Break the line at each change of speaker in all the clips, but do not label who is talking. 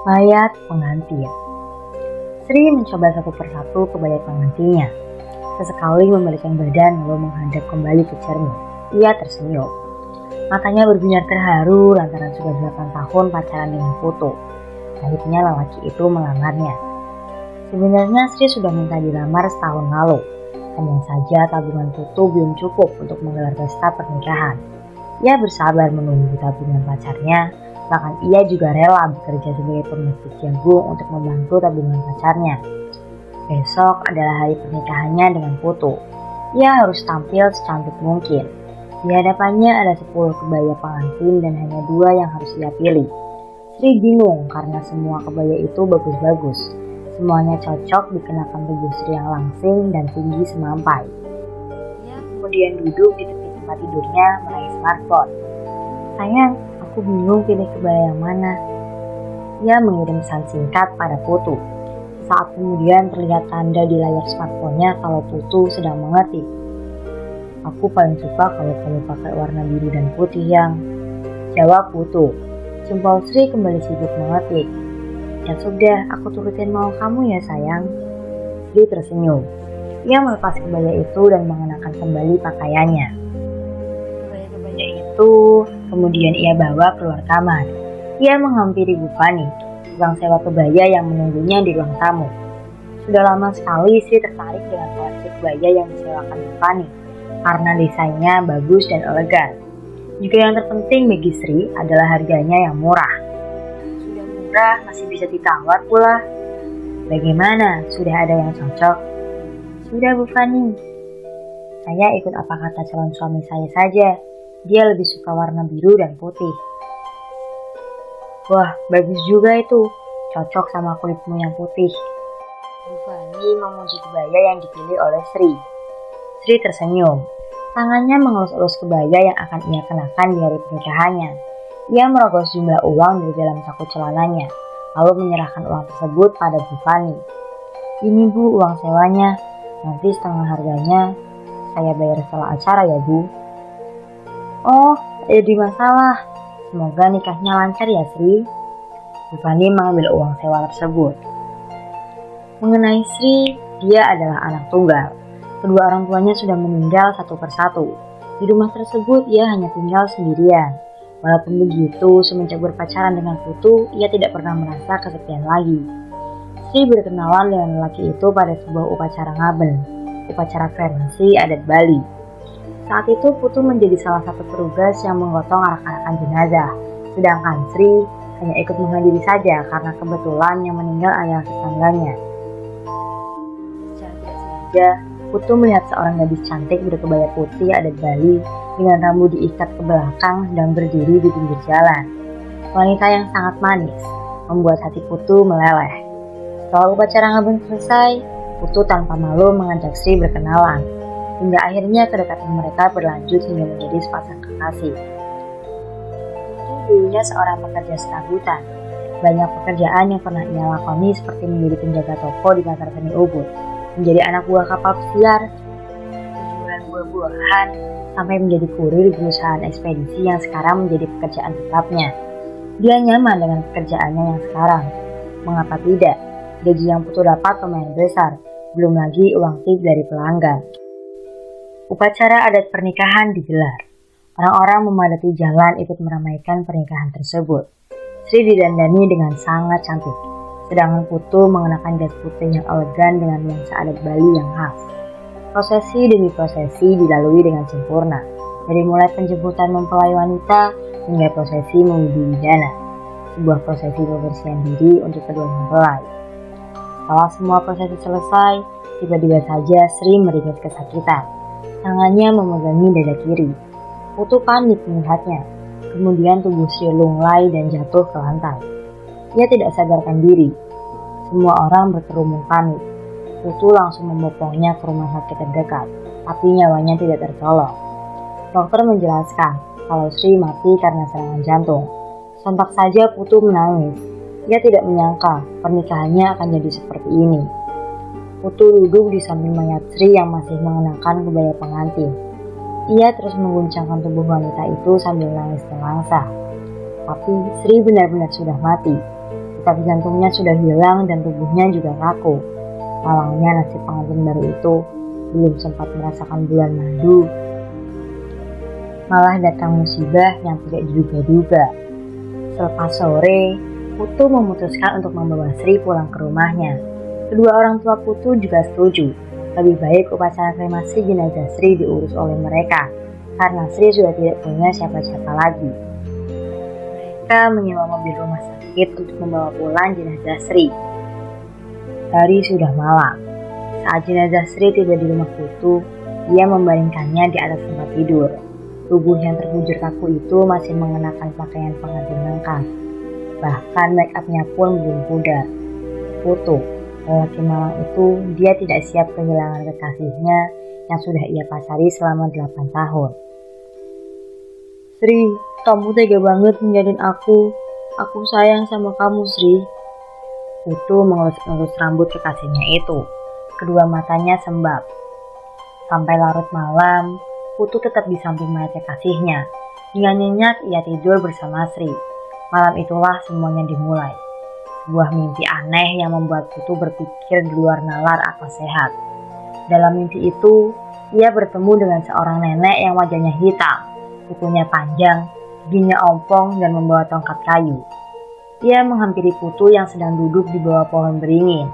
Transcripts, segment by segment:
Mayat pengantin. Sri mencoba satu persatu kebaya pengantinnya. Sesekali membalikkan badan lalu menghadap kembali ke cermin. Ia tersenyum. Matanya berbinar terharu lantaran sudah 8 tahun pacaran dengan Putu. Akhirnya lelaki itu melamarnya. Sebenarnya Sri sudah minta dilamar setahun lalu. Hanya saja tabungan Putu belum cukup untuk menggelar pesta pernikahan. Ia bersabar menunggu tabungan pacarnya. Bahkan ia juga rela bekerja sebagai pemetik jagung untuk membantu tabungan pacarnya. Besok adalah hari pernikahannya dengan Putu. Ia harus tampil secantik mungkin. Di hadapannya ada 10 kebaya pengantin dan hanya 2 yang harus ia pilih. Sri bingung karena semua kebaya itu bagus-bagus. Semuanya cocok dikenakan tubuh Sri yang langsing dan tinggi semampai. Ia kemudian duduk di tepi tempat tidurnya meraih smartphone. Sayang, aku bingung pilih kebaya yang mana. Ia mengirim pesan singkat pada Putu. Saat kemudian terlihat tanda di layar smartphone-nya kalau Putu sedang mengetik. Aku paling suka kalau kamu pakai warna biru dan putih yang... Jawab Putu. Jempol Sri kembali sibuk mengetik. Ya sudah, aku turutin mau kamu ya sayang. Sri tersenyum. Ia melepas kebaya itu dan mengenakan kembali pakaiannya. Kebaya itu kemudian ia bawa keluar kamar. Ia menghampiri Bu Fani, tukang sewa kebaya yang menunggunya di ruang tamu. Sudah lama sekali Sri tertarik dengan koleksi kebaya yang disewakan Bu Fani karena desainnya bagus dan elegan. Juga yang terpenting bagi Sri adalah harganya yang murah. Sudah murah masih bisa ditawar pula. Bagaimana? Sudah ada yang cocok? Sudah Bu Fani. Saya ikut apa kata calon suami saya saja. Dia lebih suka warna biru dan putih. Wah, bagus juga itu. Cocok sama kulitmu yang putih. Bu Fani memuji kebaya yang dipilih oleh Sri. Sri tersenyum. Tangannya mengelus-elus kebaya yang akan ia kenakan di hari pernikahannya. Ia merogoh sejumlah uang dari dalam saku celananya, lalu menyerahkan uang tersebut pada Bu Fani. Ini Bu uang sewanya, nanti setengah harganya saya bayar setelah acara ya Bu. Oh, jadi masalah. Semoga nikahnya lancar ya Sri. Bu Fani mengambil uang sewa tersebut. Mengenai Sri, dia adalah anak tunggal. Kedua orang tuanya sudah meninggal satu persatu. Di rumah tersebut ia hanya tinggal sendirian. Walaupun begitu, semenjak berpacaran dengan Putu, ia tidak pernah merasa kesepian lagi. Sri berkenalan dengan lelaki itu pada sebuah upacara ngaben, upacara kremasi adat Bali. Saat itu Putu menjadi salah satu petugas yang menggotong arak-arakan jenazah, sedangkan Sri hanya ikut menghadiri saja karena kebetulan yang meninggal adalah tetangganya. Secara tidak sengaja, Putu melihat seorang gadis cantik berkebaya putih adat Bali dengan rambut diikat ke belakang dan berdiri di pinggir jalan. Wanita yang sangat manis, membuat hati Putu meleleh. Setelah upacara ngaben selesai, Putu tanpa malu mengajak Sri berkenalan. Hingga akhirnya kedekatan mereka berlanjut hingga menjadi sepasang kekasih. Putu dulunya seorang pekerja serabutan. Banyak pekerjaan yang pernah ia lakoni seperti menjadi penjaga toko di pasar seni Ubud, menjadi anak buah kapal pesiar, penjualan buah-buahan, sampai menjadi kurir di perusahaan ekspedisi yang sekarang menjadi pekerjaan tetapnya. Dia nyaman dengan pekerjaannya yang sekarang. Mengapa tidak? Gaji yang Putu dapat lumayan besar, belum lagi uang tip dari pelanggan. Upacara adat pernikahan digelar. Orang-orang memadati jalan ikut meramaikan pernikahan tersebut. Sri didandani dengan sangat cantik. Sedangkan Putu mengenakan jas putih yang elegan dengan nuansa adat Bali yang khas. Prosesi demi prosesi dilalui dengan sempurna, dari mulai penjemputan mempelai wanita hingga prosesi mewibidana, sebuah prosesi pembersihan diri untuk kedua mempelai. Setelah semua prosesi selesai, tiba-tiba saja Sri meringis kesakitan. Tangannya memegangi dada kiri. Putu panik melihatnya. Kemudian tubuh Sri lunglai dan jatuh ke lantai. Ia tidak sadarkan diri. Semua orang berkerumun panik. Putu langsung membopongnya ke rumah sakit terdekat, tapi nyawanya tidak tertolong. Dokter menjelaskan kalau Sri mati karena serangan jantung. Sontak saja Putu menangis. Ia tidak menyangka pernikahannya akan jadi seperti ini. Putu duduk di samping mayat Sri yang masih mengenakan kebaya pengantin. Ia terus mengguncangkan tubuh wanita itu sambil nangis melangsa. Tapi Sri benar-benar sudah mati. detak jantungnya sudah hilang dan tubuhnya juga kaku. Malangnya nasib pengantin baru itu belum sempat merasakan bulan madu, malah datang musibah yang tidak diduga-duga. Selepas sore, Putu memutuskan untuk membawa Sri pulang ke rumahnya. Kedua orang tua Putu juga setuju. Lebih baik upacara kremasi jenazah Sri diurus oleh mereka, karena Sri sudah tidak punya siapa-siapa lagi. Mereka menyewa mobil rumah sakit untuk membawa pulang jenazah Sri. Hari sudah malam. Saat jenazah Sri tiba di rumah Putu, dia membaringkannya di atas tempat tidur. Tubuh yang terbujur kaku itu masih mengenakan pakaian pengantin lengkap. Bahkan make up-nya pun belum pudar. Putu, lelaki malang itu, dia tidak siap kehilangan kekasihnya yang sudah ia pacari selama 8 tahun. Sri, kamu tega banget ninggalin aku. Aku sayang sama kamu, Sri. Putu mengelus-elus rambut kekasihnya itu. Kedua matanya sembab. Sampai larut malam, Putu tetap di samping mayat kekasihnya. Dengan nyenyak ia tidur bersama Sri. Malam itulah semuanya dimulai. Sebuah mimpi aneh yang membuat Putu berpikir di luar nalar akal sehat. Dalam mimpi itu, ia bertemu dengan seorang nenek yang wajahnya hitam, kukunya panjang, giginya ompong dan membawa tongkat kayu. Ia menghampiri Putu yang sedang duduk di bawah pohon beringin.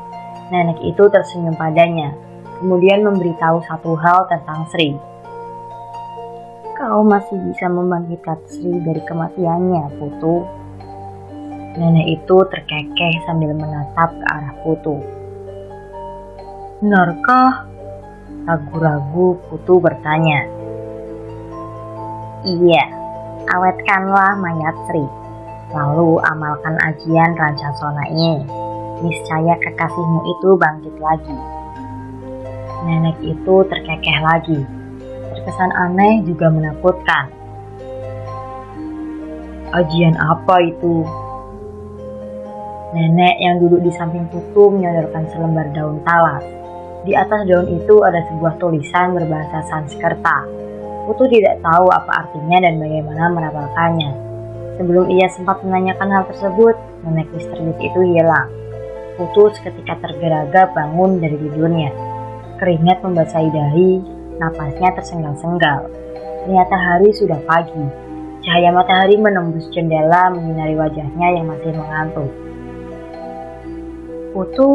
Nenek itu tersenyum padanya, kemudian memberitahu satu hal tentang Sri. Kau masih bisa membangkitkan Sri dari kematiannya, Putu. Nenek itu terkekeh sambil menatap ke arah Putu. Benarkah? Ragu-ragu Putu bertanya. Iya, awetkanlah mayat Sri. Lalu amalkan ajian Rancasona ini. Niscaya kekasihmu itu bangkit lagi. Nenek itu terkekeh lagi. Terkesan aneh juga menakutkan. Ajian apa itu? Nenek yang duduk di samping Putu menyodorkan selembar daun talas. Di atas daun itu ada sebuah tulisan berbahasa Sanskerta. Putu tidak tahu apa artinya dan bagaimana merapalkannya. Sebelum ia sempat menanyakan hal tersebut, nenek misterius itu hilang. Putu seketika tergeraga bangun dari tidurnya. Keringat membasahi dahi, napasnya tersenggal-senggal. Ternyata hari sudah pagi. Cahaya matahari menembus jendela menyinari wajahnya yang masih mengantuk. Putu,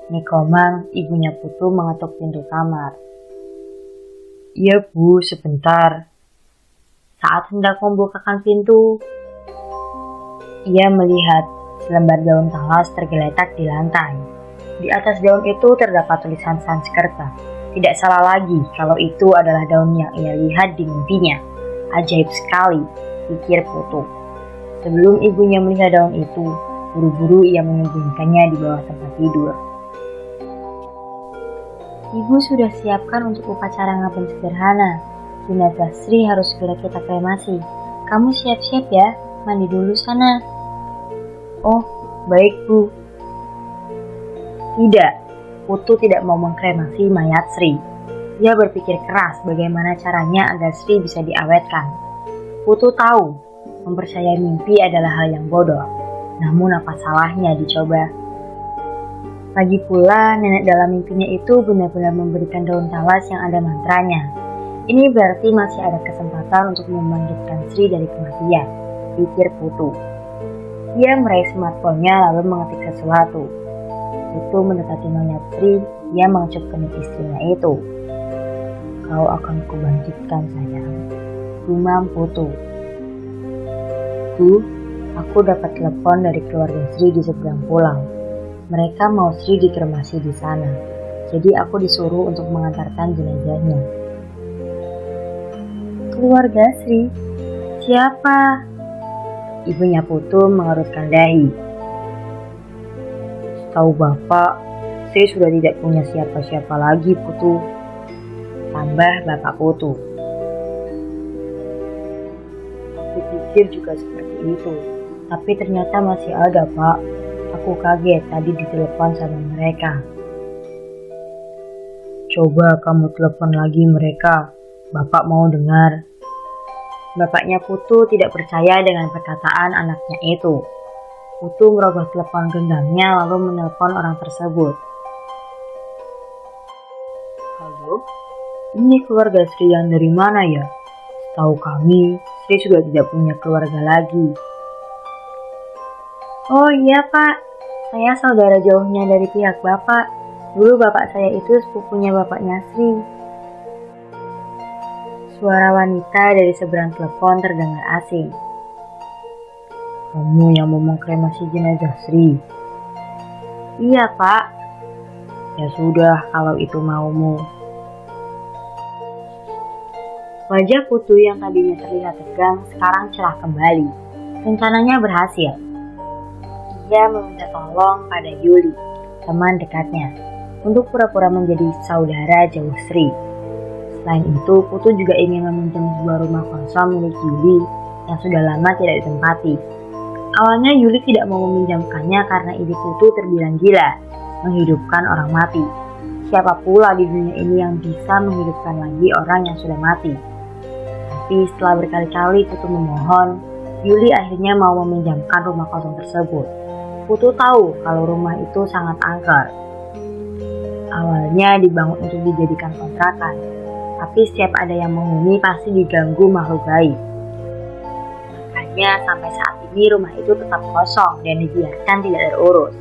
Nikomang, ibunya Putu mengetuk pintu kamar. Iya Bu, sebentar. Saat hendak membukakan pintu, ia melihat selembar daun talas tergeletak di lantai. Di atas daun itu terdapat tulisan Sanskerta. Tidak salah lagi kalau itu adalah daun yang ia lihat di mimpinya. Ajaib sekali, pikir Putu. Sebelum ibunya melihat daun itu, buru-buru ia menyembunyikannya di bawah tempat tidur. Ibu sudah siapkan untuk upacara ngaben sederhana. Jenazah Sri harus segera kita kremasi. Kamu siap-siap ya, mandi dulu sana. Oh, baik Bu. Tidak, Putu tidak mau mengkremasi mayat Sri. Dia berpikir keras bagaimana caranya agar Sri bisa diawetkan. Putu tahu, mempercayai mimpi adalah hal yang bodoh. Namun apa salahnya dicoba? Lagi pula nenek dalam mimpinya itu benar-benar memberikan daun talas yang ada mantranya. Ini berarti masih ada kesempatan untuk membangkitkan Sri dari kematian, pikir Putu. Dia meraih smartphone-nya lalu mengetik sesuatu. Putu mendekati mayat Sri, dia mengecup kening istrinya itu. Kau akan kubangkitkan sayang, gumam Putu. Bu, aku dapat telepon dari keluarga Sri di seberang pulau. Mereka mau Sri dikremasi di sana, jadi aku disuruh untuk mengantarkan jenazahnya. Keluarga Sri? Siapa? Ibunya Putu mengerutkan dahi. Tahu Bapak, Sri sudah tidak punya siapa-siapa lagi, Putu. Tambah Bapak Putu. Aku pikir juga seperti itu, tapi ternyata masih ada, Pak. Aku kaget tadi ditelepon sama mereka. Coba kamu telepon lagi mereka, Bapak mau dengar. Bapaknya Putu tidak percaya dengan perkataan anaknya itu. Putu merogoh telepon genggamnya lalu menelpon orang tersebut. Halo, ini keluarga Sri yang dari mana ya? Tahu kami, Sri sudah tidak punya keluarga lagi. Oh iya Pak, saya saudara jauhnya dari pihak Bapak. Dulu bapak saya itu sepupunya bapaknya Sri. Suara wanita dari seberang telepon terdengar asing. Kamu yang mau mengkremasi jenazah Sri? Iya Pak. Ya sudah, kalau itu maumu. Wajah Putu yang tadinya terlihat tegang sekarang cerah kembali. Rencananya berhasil. Ia meminta tolong pada Yuli, teman dekatnya, untuk pura-pura menjadi saudara jauh Sri. Selain itu, Putu juga ingin meminjam sebuah rumah kosong milik Yuli yang sudah lama tidak ditempati. Awalnya Yuli tidak mau meminjamkannya karena ide Putu terbilang gila, menghidupkan orang mati. Siapa pula di dunia ini yang bisa menghidupkan lagi orang yang sudah mati? Tapi setelah berkali-kali Putu memohon, Yuli akhirnya mau meminjamkan rumah kosong tersebut. Putu tahu kalau rumah itu sangat angker. Awalnya dibangun untuk dijadikan kontrakan, tapi setiap ada yang menghuni pasti diganggu makhluk gaib. Makanya sampai saat ini rumah itu tetap kosong dan dibiarkan tidak terurus.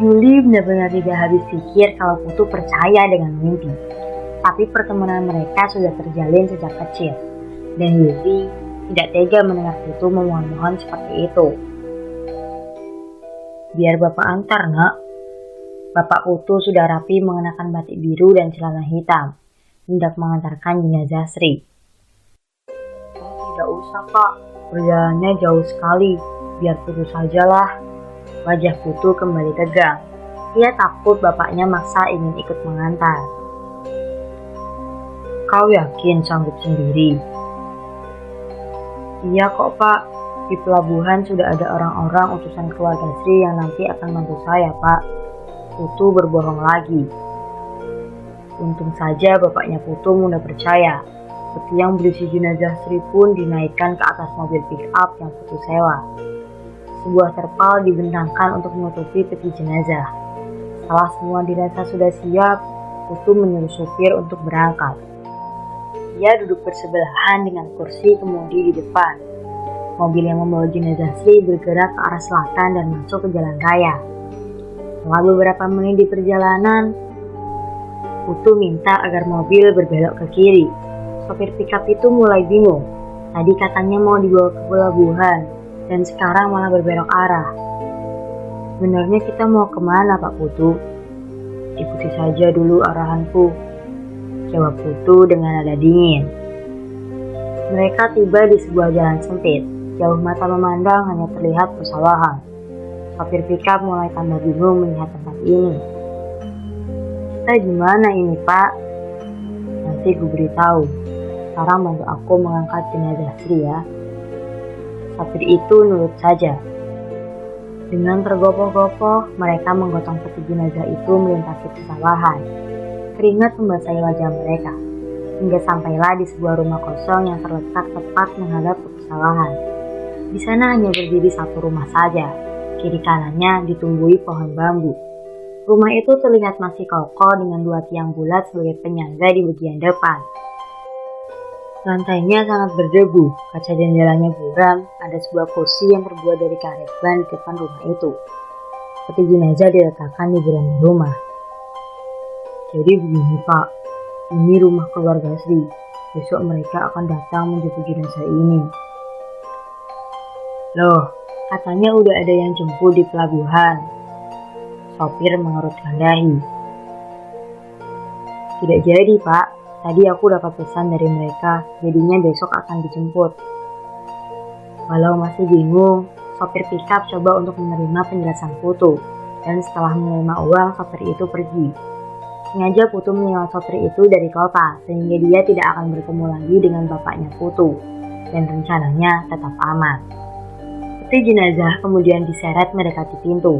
Yuli benar-benar tidak habis pikir kalau Putu percaya dengan mimpi. Tapi pertemanan mereka sudah terjalin sejak kecil, dan Yuli tidak tega mendengar Putu memohon-mohon seperti itu. Biar Bapak antar, Nak. Bapak Putu sudah rapi mengenakan batik biru dan celana hitam, hendak mengantarkan jenazah Sri. Tidak usah Pak, perjalanannya jauh sekali, biar Putu sajalah. Wajah Putu kembali tegang. Ia takut bapaknya maksa ingin ikut mengantar. Kau yakin sanggup sendiri? Iya kok Pak, di pelabuhan sudah ada orang-orang utusan keluarga Sri yang nanti akan bantu saya Pak. Putu berbohong lagi. Untung saja bapaknya Putu mudah percaya. Peti yang berisi jenazah Sri pun dinaikkan ke atas mobil pick-up yang Putu sewa. Sebuah terpal dibentangkan untuk menutupi peti jenazah. Setelah semua dirasa sudah siap, Putu menyuruh supir untuk berangkat. Ia duduk bersebelahan dengan kursi kemudi di depan. Mobil yang membawa jenazah Sri bergerak ke arah selatan dan masuk ke jalan raya. Setelah beberapa menit di perjalanan, Putu minta agar mobil berbelok ke kiri. Sopir pickup itu mulai bingung. Tadi katanya mau dibawa ke pelabuhan, dan sekarang malah berbelok arah. Sebenarnya kita mau kemana Pak Putu? Ikuti saja dulu arahanku, jawab Putu dengan nada dingin. Mereka tiba di sebuah jalan sempit. Jauh mata memandang hanya terlihat persawahan. Sopir pickup mulai tambah bingung melihat tempat ini. Kita gimana ini Pak? Nanti gue beritahu. Sekarang bantu aku mengangkat jenazah Sri ya. Sopir itu nurut saja. Dengan tergopoh-gopoh, mereka menggotong peti jenazah itu melintasi persawahan. Keringat membasahi wajah mereka, hingga sampailah di sebuah rumah kosong yang terletak tepat menghadap ke persawahan. Di sana hanya berdiri satu rumah saja. Kiri kanannya ditumbuhi pohon bambu. Rumah itu terlihat masih kokoh dengan dua tiang bulat sebagai penyangga di bagian depan. Lantainya sangat berdebu, kaca jendelanya buram, ada sebuah kursi yang terbuat dari karet ban di depan rumah itu. Peti jenazah diletakkan di beranda rumah. Jadi begini Pak, ini rumah keluarga Sri. Besok mereka akan datang menjemput jenazah ini. Loh, katanya udah ada yang jemput di pelabuhan. Sopir mengerutkan dahi. Tidak jadi Pak, tadi aku dapat pesan dari mereka, jadinya besok akan dijemput. Walau masih bingung, sopir pickup coba untuk menerima penjelasan Putu, dan setelah menerima uang, sopir itu pergi. Sengaja Putu menyewa sopir itu dari kota, sehingga dia tidak akan bertemu lagi dengan bapaknya Putu, dan rencananya tetap aman. Peti jenazah kemudian diseret mendekati pintu.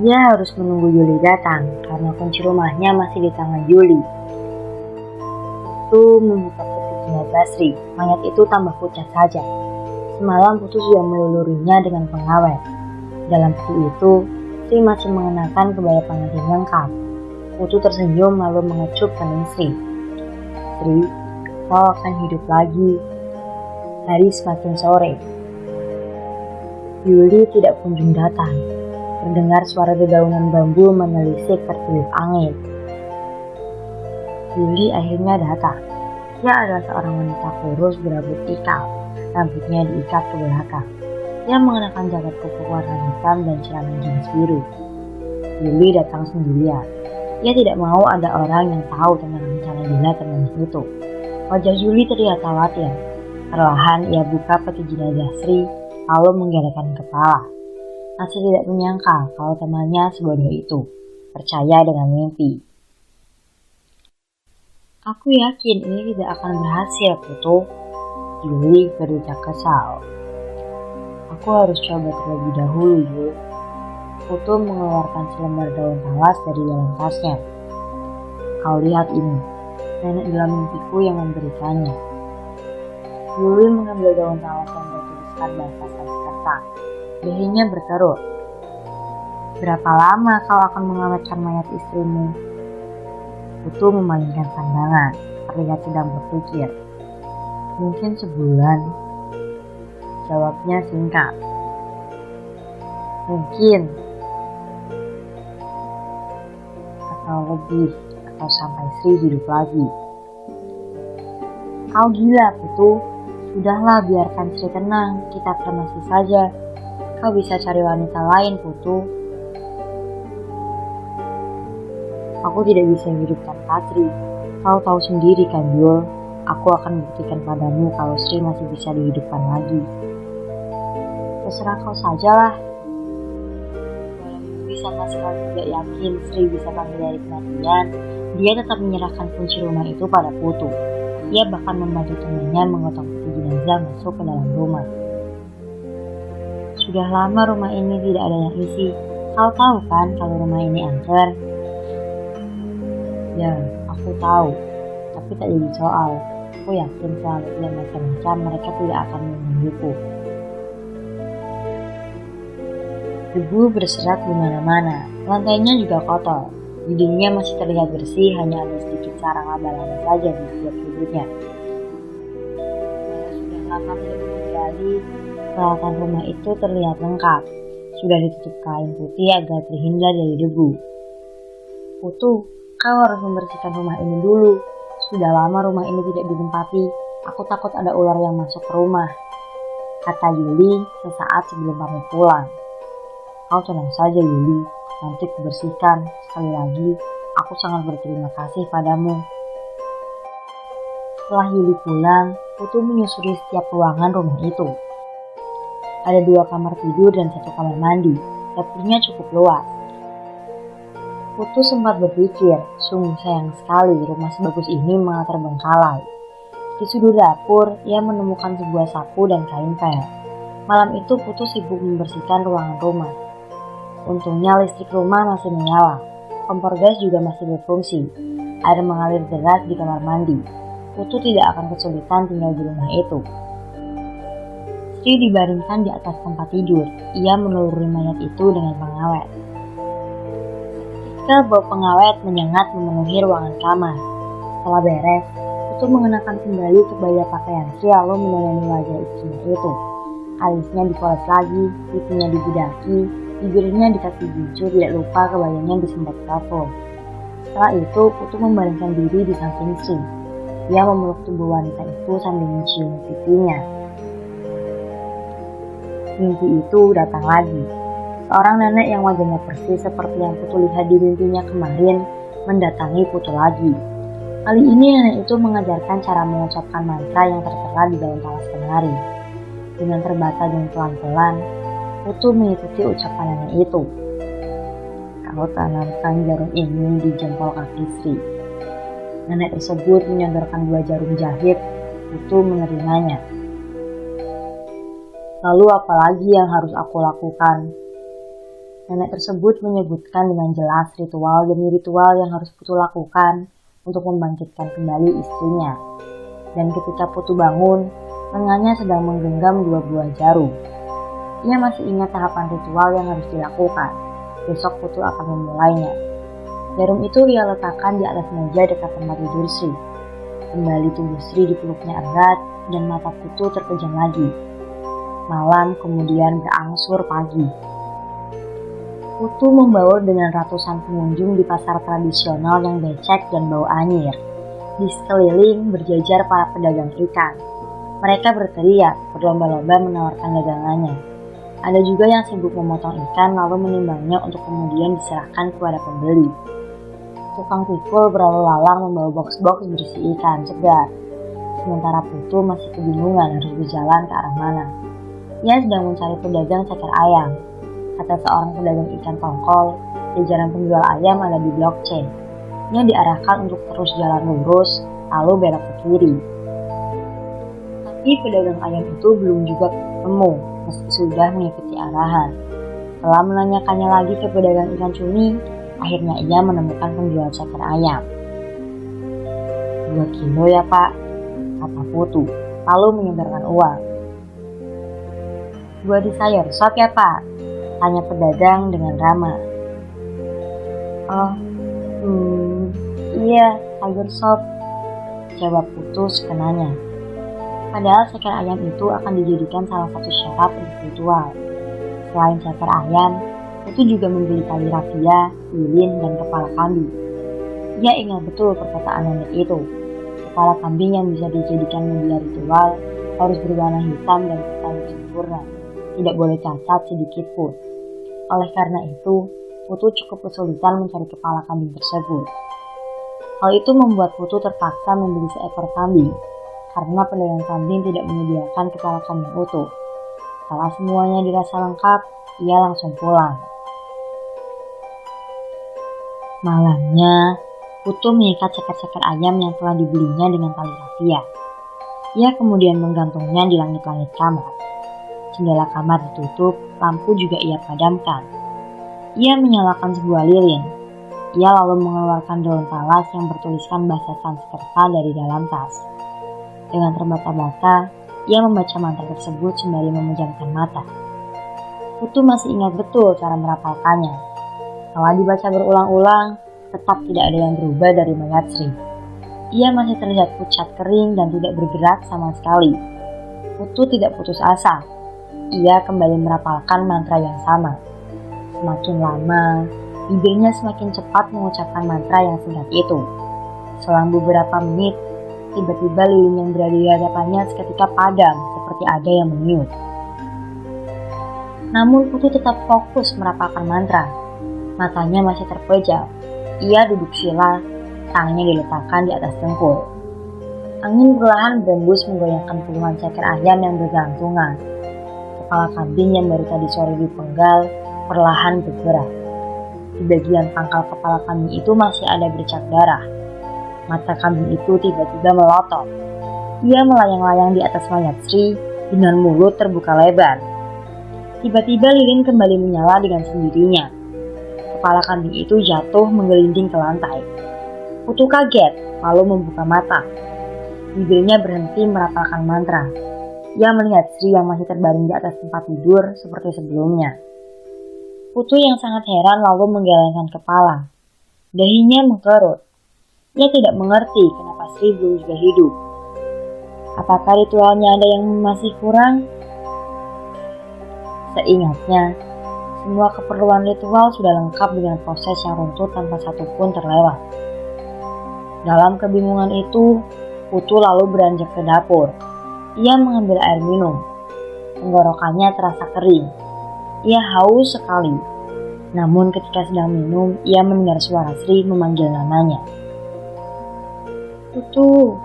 Ia harus menunggu Yuli datang karena kunci rumahnya masih di tangan Yuli. Itu membuka peti jenazah Sri, mayat itu tambah pucat saja. Semalam Putu sudah melulurinya dengan pengawet. Dalam peti itu, Sri masih mengenakan kebaya pengantin lengkap. Putu tersenyum lalu mengecup kening Sri. Sri, kau akan hidup lagi. Hari semakin sore. Yuli tidak kunjung datang. Terdengar suara dedaunan bambu menelisik tertiup angin. Yuli akhirnya datang. Ia adalah seorang wanita kurus berambut ikal. Rambutnya diikat ke belakang. Ia mengenakan jaket kuku warna hitam dan celana jeans biru. Yuli datang sendirian. Ia tidak mau ada orang yang tahu tentang rencana gila ternyata itu. Wajah Yuli terlihat khawatir. Perlahan ia buka peti jenazah Sri, lalu menggelengkan kepala. Masih tidak menyangka kalau temannya sebodoh itu, percaya dengan mimpi. Aku yakin ini tidak akan berhasil, Putu. Yuli berucap kesal. Aku harus coba terlebih dahulu, Yul. Putu mengeluarkan selembar daun talas dari dalam tasnya. Kau lihat ini, nenek dalam mimpiku yang memberikannya. Yuli mengambil daun talas yang bertuliskan bahasa Sanskerta. Lehernya berkerut. Berapa lama kau akan mengawetkan mayat istrimu? Putu memalingkan pandangan, terlihat sedang berpikir. Mungkin sebulan. Jawabnya singkat. Mungkin. Atau lebih, atau sampai Sri hidup lagi. Kau gila, Putu. Sudahlah, biarkan Sri tenang, kita kremasi saja. Kau bisa cari wanita lain, Putu. Aku tidak bisa hidup tanpa Sri. Kau tahu sendiri kan, Yul. Aku akan buktikan padamu kalau Sri masih bisa dihidupkan lagi. Terserah kau sajalah. Walaupun sama sekali tidak yakin Sri bisa bangkit dari kematian, dia tetap menyerahkan kunci rumah itu pada Putu. Ia bahkan membantu temannya menggotong peti jenazah masuk ke dalam rumah. Sudah lama rumah ini tidak ada yang isi. Kau tahu kan kalau rumah ini angker? Ya, aku tahu. Tapi tak jadi soal. Aku yakin kalau tidak macam-macam mereka tidak akan menungguku. Debu berserak di mana-mana. Lantainya juga kotor. Dindingnya masih terlihat bersih, hanya ada sedikit sarang laba-laba saja di setiap sudutnya. Walau sudah lama tidak digali, peralatan rumah itu terlihat lengkap. Sudah ditutup kain putih agar terhindar dari debu. Putu, kau harus membersihkan rumah ini dulu. Sudah lama rumah ini tidak ditempati. Aku takut ada ular yang masuk ke rumah, kata Yuli sesaat sebelum pamit pulang. Kau tenang saja, Yuli. Nanti kubersihkan. Sekali lagi, aku sangat berterima kasih padamu. Setelah Yuli pulang, Putu menyusuri setiap ruangan rumah itu. Ada 2 kamar tidur dan 1 kamar mandi. Dapurnya cukup luas. Putu sempat berpikir, sungguh sayang sekali rumah sebagus ini malah terbengkalai. Di sudut dapur, ia menemukan sebuah sapu dan kain pel. Malam itu Putu sibuk membersihkan ruangan rumah. Untungnya listrik rumah masih menyala. Kompor gas juga masih berfungsi. Air mengalir deras di kamar mandi. Putu tidak akan kesulitan tinggal di rumah itu. Sri dibaringkan di atas tempat tidur. Ia meneluri mayat itu dengan pengawet. Seketika bau pengawet menyengat memenuhi ruangan kamar. Setelah beres, Putu mengenakan kembali kebaya pakaian Sri lalu menelani wajah istrinya itu. Alisnya dipoles lagi, pipinya dibidaki, bibirnya dikasih gincu, tidak lupa kebayanya disemprot parfum. Setelah itu, Putu membaringkan diri di samping Sri. Ia memeluk tubuh wanita itu sambil mencium pipinya. Mimpi itu datang lagi. Seorang nenek yang wajahnya persis seperti yang Putu lihat di mimpinya kemarin mendatangi Putu lagi. Kali ini nenek itu mengajarkan cara mengucapkan mantra yang tertera di daun talas kenari. Dengan terbata dan pelan-pelan, Putu mengikuti ucapan nenek itu. Kau tanamkan jarum ini di jempol kaki Sri. Nenek tersebut menyodorkan 2 jarum jahit. Putu menerimanya. Lalu apa lagi yang harus aku lakukan? Nenek tersebut menyebutkan dengan jelas ritual demi ritual yang harus Putu lakukan untuk membangkitkan kembali istrinya. Dan ketika Putu bangun, Lengannya sedang menggenggam 2 buah jarum. Ia masih ingat tahapan ritual yang harus dilakukan. Besok Putu akan memulainya. Jarum itu ia letakkan di atas meja dekat tempat tidur Sri. Kembali tubuh Sri dipeluknya erat dan mata Putu terpejam lagi. Malam kemudian berangsur pagi. Putu membaur dengan ratusan pengunjung di pasar tradisional yang becek dan bau anyir. Di sekeliling berjajar para pedagang ikan. Mereka berteriak, berlomba-lomba menawarkan dagangannya. Ada juga yang sibuk memotong ikan lalu menimbangnya untuk kemudian diserahkan kepada pembeli. Tukang pikul berlalu lalang membawa box-box berisi ikan segar. Sementara Putu masih kebingungan harus berjalan ke arah mana. Ia sedang mencari pedagang ceker ayam. Kata seorang pedagang ikan tongkol, jajaran penjual ayam ada di blok C. Ia diarahkan untuk terus jalan lurus, lalu belok ke kiri. Tapi pedagang ayam itu belum juga ketemu, meski sudah mengikuti arahan. Setelah menanyakannya lagi ke pedagang ikan cumi, akhirnya ia menemukan penjual ceker ayam. 2 kilo ya Pak, kata Putu, lalu menyebarkan uang. 2 di sayur sop ya Pak, tanya pedagang dengan ramah. Oh, iya sayur sop, jawab Putu sekenanya. Padahal ceker ayam itu akan dijadikan salah satu syarat untuk ritual. Selain ceker ayam, Putu juga membeli tali rafia, lilin, dan kepala kambing. Ia ingat betul perkataan nenek itu. Kepala kambing yang bisa dijadikan media ritual harus berwarna hitam dan bertali sempurna. Tidak boleh cacat sedikit pun. Oleh karena itu, Putu cukup kesulitan mencari kepala kambing tersebut. Hal itu membuat Putu terpaksa membeli seekor kambing, karena pedagang kambing tidak menyediakan kepala kambing utuh. Setelah semuanya dirasa lengkap, ia langsung pulang. Malamnya, Putu mengikat ceker-ceker ayam yang telah dibelinya dengan tali rafia. Ia kemudian menggantungnya di langit-langit kamar. Jendela kamar ditutup, lampu juga ia padamkan. Ia menyalakan sebuah lilin. Ia lalu mengeluarkan daun talas yang bertuliskan bahasa Sanskerta dari dalam tas. Dengan terbata-bata, ia membaca mantra tersebut sembari memejamkan mata. Putu masih ingat betul cara merapalkannya. Setelah dibaca berulang-ulang, tetap tidak ada yang berubah dari mayat Sri. Ia masih terlihat pucat kering dan tidak bergerak sama sekali. Putu tidak putus asa. Ia kembali merapalkan mantra yang sama. Semakin lama, bibirnya semakin cepat mengucapkan mantra yang singkat itu. Selang beberapa menit, tiba-tiba lilin yang berada di hadapannya seketika padam seperti ada yang meniup. Namun Putu tetap fokus merapalkan mantra. Matanya masih terpejam. Ia duduk sila, tangannya diletakkan di atas dengkul. Angin perlahan berembus menggoyangkan puluhan ceker ayam yang bergantungan. Kepala kambing yang baru tadi sore dipenggal perlahan bergerak. Di bagian pangkal kepala kambing itu masih ada bercak darah. Mata kambing itu tiba-tiba melotot. Ia melayang-layang di atas mayat Sri dengan mulut terbuka lebar. Tiba-tiba lilin kembali menyala dengan sendirinya. Kepala kambing itu jatuh menggelinding ke lantai. Putu kaget, lalu membuka mata. Bibirnya berhenti merapalkan mantra. Ia melihat Sri yang masih terbaring di atas tempat tidur seperti sebelumnya. Putu yang sangat heran lalu menggelengkan kepala. Dahinya mengkerut. Ia tidak mengerti kenapa Sri belum juga hidup. Apakah ritualnya ada yang masih kurang? Seingatnya, semua keperluan ritual sudah lengkap dengan proses yang runtut tanpa satupun terlewat. Dalam kebingungan itu, Putu lalu beranjak ke dapur. Ia mengambil air minum. Tenggorokannya terasa kering. Ia haus sekali. Namun ketika sedang minum, ia mendengar suara Sri memanggil namanya. Putu.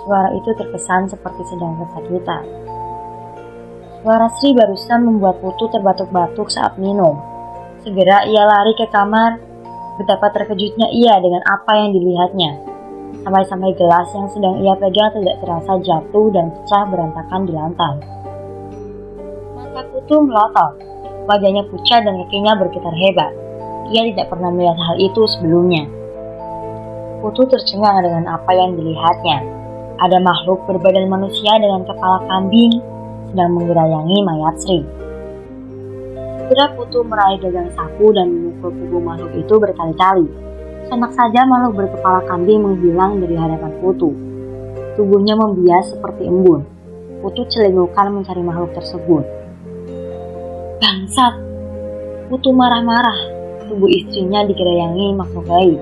Suara itu terkesan seperti sedang kesakitan. Suara Sri barusan membuat Putu terbatuk-batuk saat minum. Segera ia lari ke kamar. Betapa terkejutnya ia dengan apa yang dilihatnya. Sampai-sampai gelas yang sedang ia pegang tidak terasa jatuh dan pecah berantakan di lantai. Mata Putu melotot. Wajahnya pucat dan kakinya bergetar hebat. Ia tidak pernah melihat hal itu sebelumnya. Putu tercengang dengan apa yang dilihatnya. Ada makhluk berbadan manusia dengan kepala kambing sedang menggerayangi mayat Sri. Segera Putu meraih gagang sapu dan memukul punggung makhluk itu berkali-kali. Sontak saja makhluk berkepala kambing menghilang dari hadapan Putu. Tubuhnya membias seperti embun. Putu celingukan mencari makhluk tersebut. Bangsat! Putu marah-marah. Tubuh istrinya digerayangi makhluk gaib.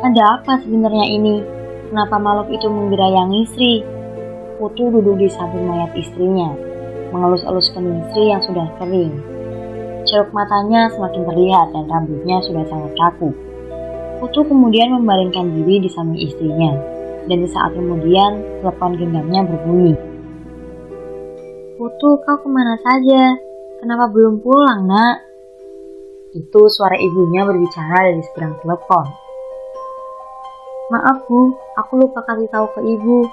Ada apa sebenarnya ini? Kenapa makhluk itu menggerayangi Sri? Putu duduk di samping mayat istrinya, mengelus-elus kening Sri yang sudah kering. Ceruk matanya semakin terlihat dan rambutnya sudah sangat kaku. Putu kemudian membaringkan diri di samping istrinya, dan sesaat kemudian telepon genggamnya berbunyi. Putu, kau kemana saja? Kenapa belum pulang, nak? Itu suara ibunya berbicara dari seberang telepon. Maaf Bu, aku lupa kasih tahu ke ibu.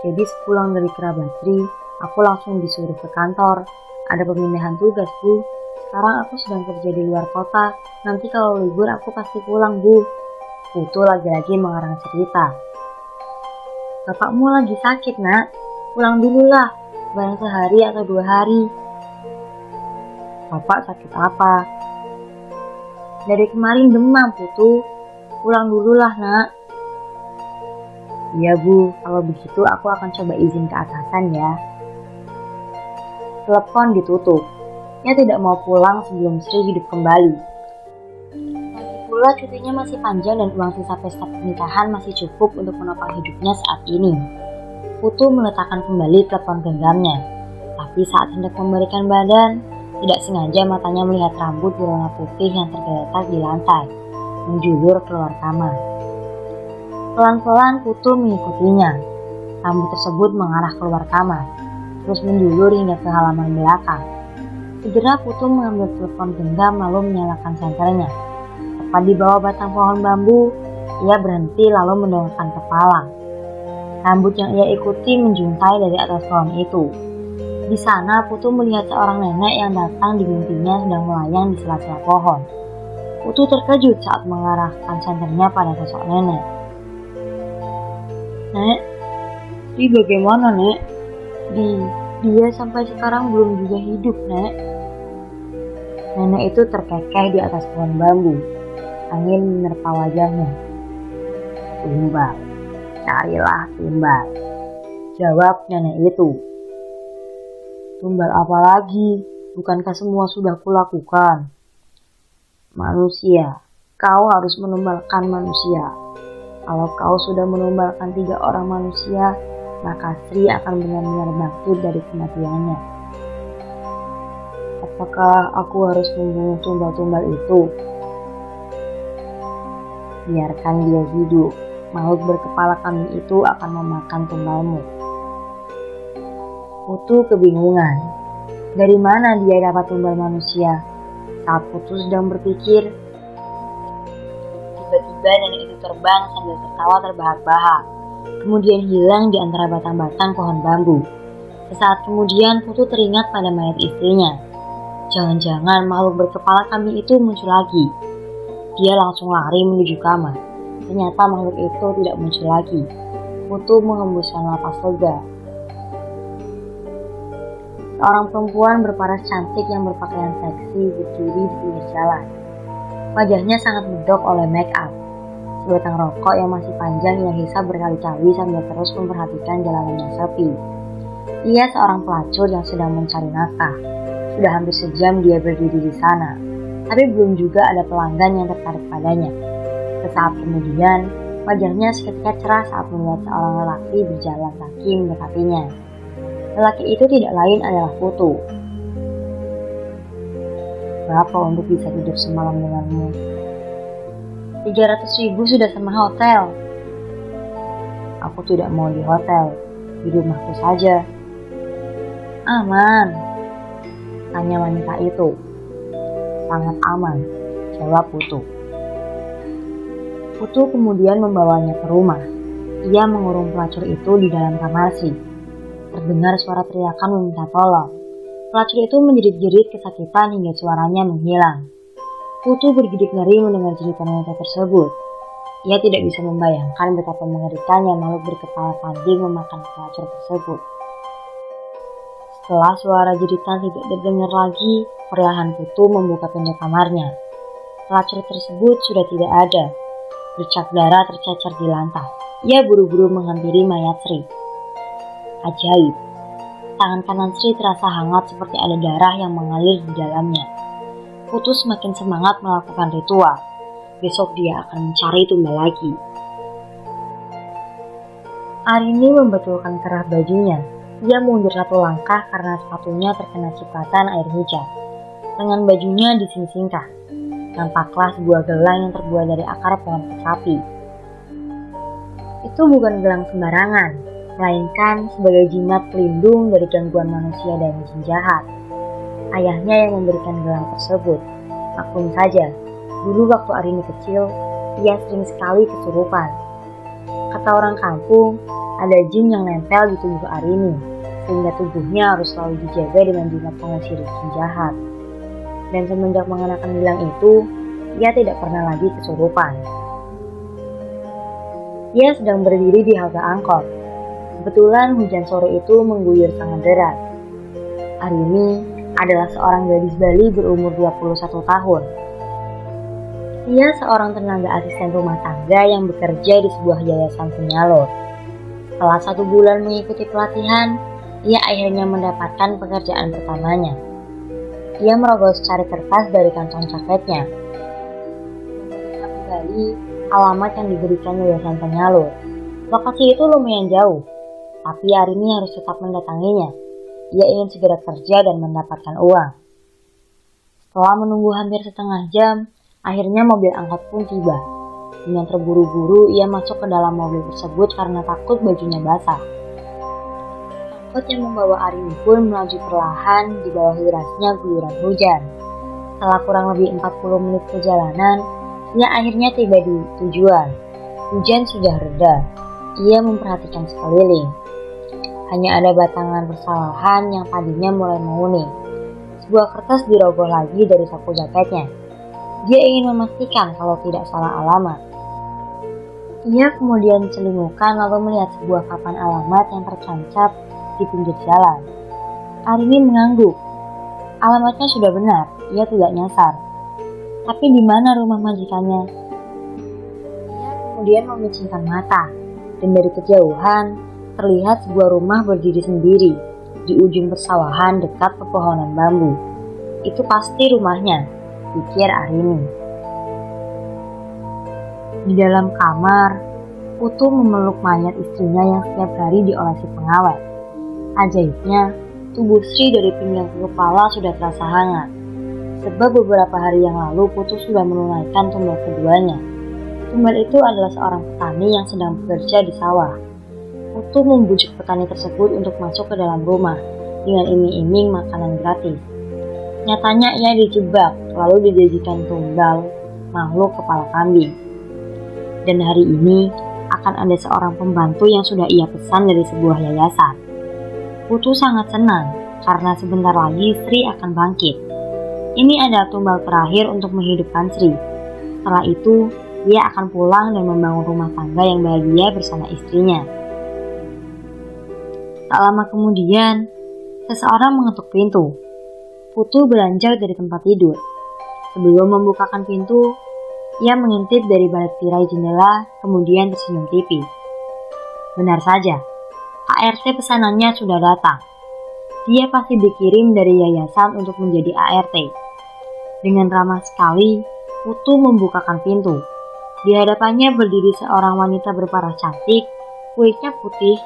Jadi sepulang dari kerabat Sri, aku langsung disuruh ke kantor. Ada pemindahan tugas Bu. Sekarang aku sedang kerja di luar kota. Nanti kalau libur aku pasti pulang Bu. Putu lagi-lagi mengarang cerita. Bapakmu lagi sakit nak. Pulang dulu lah. Barang sehari atau 2 hari. Bapak sakit apa? Dari kemarin demam Putu. Pulang dulu lah nak. Iya Bu, kalau begitu aku akan coba izin ke atasan ya. Telepon ditutup. Ia tidak mau pulang sebelum Sri hidup kembali. Lagi pula cutinya masih panjang dan uang sisa pesta pernikahan masih cukup untuk menopang hidupnya saat ini. Putu meletakkan kembali telepon genggamnya. Tapi saat hendak memberikan badan, tidak sengaja matanya melihat rambut berwarna putih yang tergeletak di lantai, menjulur keluar kamar. Pelan-pelan Putu mengikutinya. Rambut tersebut mengarah keluar kamar, terus menjulur hingga ke halaman belakang. Segera Putu mengambil telepon genggam lalu menyalakan senternya. Tepat di bawah batang pohon bambu, ia berhenti lalu mendongakkan kepala. Rambut yang ia ikuti menjuntai dari atas pohon itu. Di sana Putu melihat seorang nenek yang datang di mimpinya sedang melayang di sela-sela pohon. Putu terkejut saat mengarahkan senternya pada sosok nenek. Nek, Sri bagaimana Nek? Dia sampai sekarang belum juga hidup Nek. Nenek itu terkekeh di atas pohon bambu. Angin menerpa wajahnya. Tumbal, carilah tumbal, jawab nenek itu. Tumbal apa lagi? Bukankah semua sudah kulakukan? Manusia, kau harus menumbalkan manusia. Kalau kau sudah menumbalkan 3 orang manusia, maka Sri akan benar-benar bangkit dari kematiannya. Apakah aku harus membunuh tumbal-tumbal itu? Biarkan dia hidup. Makhluk berkepala kambing itu akan memakan tumbalmu. Putu kebingungan. Dari mana dia dapat tumbal manusia? Saat Putu sedang berpikir, tiba-tiba nenek itu terbang sambil tertawa terbahak-bahak, kemudian hilang di antara batang-batang pohon bambu. Sesaat kemudian Putu teringat pada mayat istrinya. Jangan-jangan makhluk berkepala kambing itu muncul lagi. Dia langsung lari menuju kamar. Ternyata makhluk itu tidak muncul lagi. Putu menghembuskan napas lega. Seorang perempuan berparas cantik yang berpakaian seksi berdiri di pinggir jalan. Wajahnya sangat medok oleh make up. Sebatang rokok yang masih panjang ia hisap berkali-kali sambil terus memperhatikan jalanan yang sepi. Ia seorang pelacur yang sedang mencari nafkah. Sudah hampir sejam dia berdiri di sana, tapi belum juga ada pelanggan yang tertarik padanya. Sesaat kemudian, wajahnya seketika cerah saat melihat seorang lelaki berjalan kaki mendekatinya. Lelaki itu tidak lain adalah Putu. Berapa untuk bisa hidup semalam denganmu? 300.000 sudah sama hotel. Aku tidak mau di hotel, di rumahku saja. Aman, tanya wanita itu. Sangat aman, jawab Putu. Putu kemudian membawanya ke rumah. Ia mengurung pelacur itu di dalam kamar Sri. Terdengar suara teriakan meminta tolong. Pelacur itu menjerit-jerit kesakitan hingga suaranya menghilang. Putu bergidik ngeri mendengar cerita wanita tersebut. Ia tidak bisa membayangkan betapa mengerikannya makhluk berkepala kambing memakan pelacur tersebut. Setelah suara jeritan tidak terdengar lagi, perlahan Putu membuka pintu kamarnya. Pelacur tersebut sudah tidak ada. Bercak darah tercecer di lantai. Ia buru-buru menghampiri mayat Sri. Ajaib. Tangan kanan Sri terasa hangat seperti ada darah yang mengalir di dalamnya. Putu semakin semangat melakukan ritual. Besok dia akan mencari tumbal lagi. Arini membetulkan kerah bajunya. Ia mundur satu langkah karena sepatunya terkena cipratan air hujan. Lengan bajunya disingsingkan. Nampaklah sebuah gelang yang terbuat dari akar pohon kecapi. Itu bukan gelang sembarangan, melainkan sebagai jimat pelindung dari gangguan manusia dan jin jahat. Ayahnya yang memberikan gelang tersebut. Maklum saja, dulu waktu Arini kecil, ia sering sekali kesurupan. Kata orang kampung, ada jin yang nempel di tubuh Arini, sehingga tubuhnya harus selalu dijaga dengan jimat pengusir jin jahat. Dan semenjak mengenakan gelang itu, ia tidak pernah lagi kesurupan. Ia sedang berdiri di halte angkot. Kebetulan hujan sore itu mengguyur sangat deras. Arini adalah seorang gadis Bali berumur 21 tahun. Ia seorang tenaga asisten rumah tangga yang bekerja di sebuah yayasan penyalur. Setelah 1 bulan mengikuti pelatihan, ia akhirnya mendapatkan pekerjaan pertamanya. Ia merogoh secari kertas dari kantong jaketnya. Memeriksa kembali alamat yang diberikan yayasan penyalur. Lokasi itu lumayan jauh, tapi Arini harus tetap mendatanginya. Ia ingin segera kerja dan mendapatkan uang. Setelah menunggu hampir setengah jam, akhirnya mobil angkot pun tiba. Dengan terburu-buru, ia masuk ke dalam mobil tersebut karena takut bajunya basah. Angkot yang membawa Arini pun melaju perlahan di bawah derasnya guyuran hujan. Setelah kurang lebih 40 menit perjalanan, ia akhirnya tiba di tujuan. Hujan sudah reda. Ia memperhatikan sekeliling. Hanya ada batangan persalahan yang tadinya mulai menguning. Sebuah kertas dirogoh lagi dari saku jaketnya. Dia ingin memastikan kalau tidak salah alamat. Ia kemudian celingukan lalu melihat sebuah papan alamat yang tertancap di pinggir jalan. Arini mengangguk. Alamatnya sudah benar, ia tidak nyasar. Tapi di mana rumah majikannya? Ia kemudian memicingkan mata, dan dari kejauhan terlihat sebuah rumah berdiri sendiri di ujung persawahan dekat pepohonan bambu. Itu pasti rumahnya, pikir Arini. Di dalam kamar, Putu memeluk mayat istrinya yang setiap hari diolesi pengawet. Ajaibnya, tubuh Sri dari pinggang ke kepala sudah terasa hangat. Sebab beberapa hari yang lalu Putu sudah menunaikan tumbal keduanya. Tumbal itu adalah seorang petani yang sedang bekerja di sawah. Putu membujuk petani tersebut untuk masuk ke dalam rumah dengan iming-iming makanan gratis. Nyatanya ia dijebak lalu dijadikan tumbal makhluk kepala kambing. Dan hari ini akan ada seorang pembantu yang sudah ia pesan dari sebuah yayasan. Putu sangat senang karena sebentar lagi Sri akan bangkit. Ini adalah tumbal terakhir untuk menghidupkan Sri. Setelah itu, dia akan pulang dan membangun rumah tangga yang bahagia bersama istrinya. Tak lama kemudian, seseorang mengetuk pintu. Putu beranjak dari tempat tidur. Sebelum membukakan pintu, ia mengintip dari balik tirai jendela, kemudian tersenyum tipis. Benar saja, ART pesanannya sudah datang. Dia pasti dikirim dari yayasan untuk menjadi ART. Dengan ramah sekali, Putu membukakan pintu. Di hadapannya berdiri seorang wanita berparas cantik, kulitnya putih,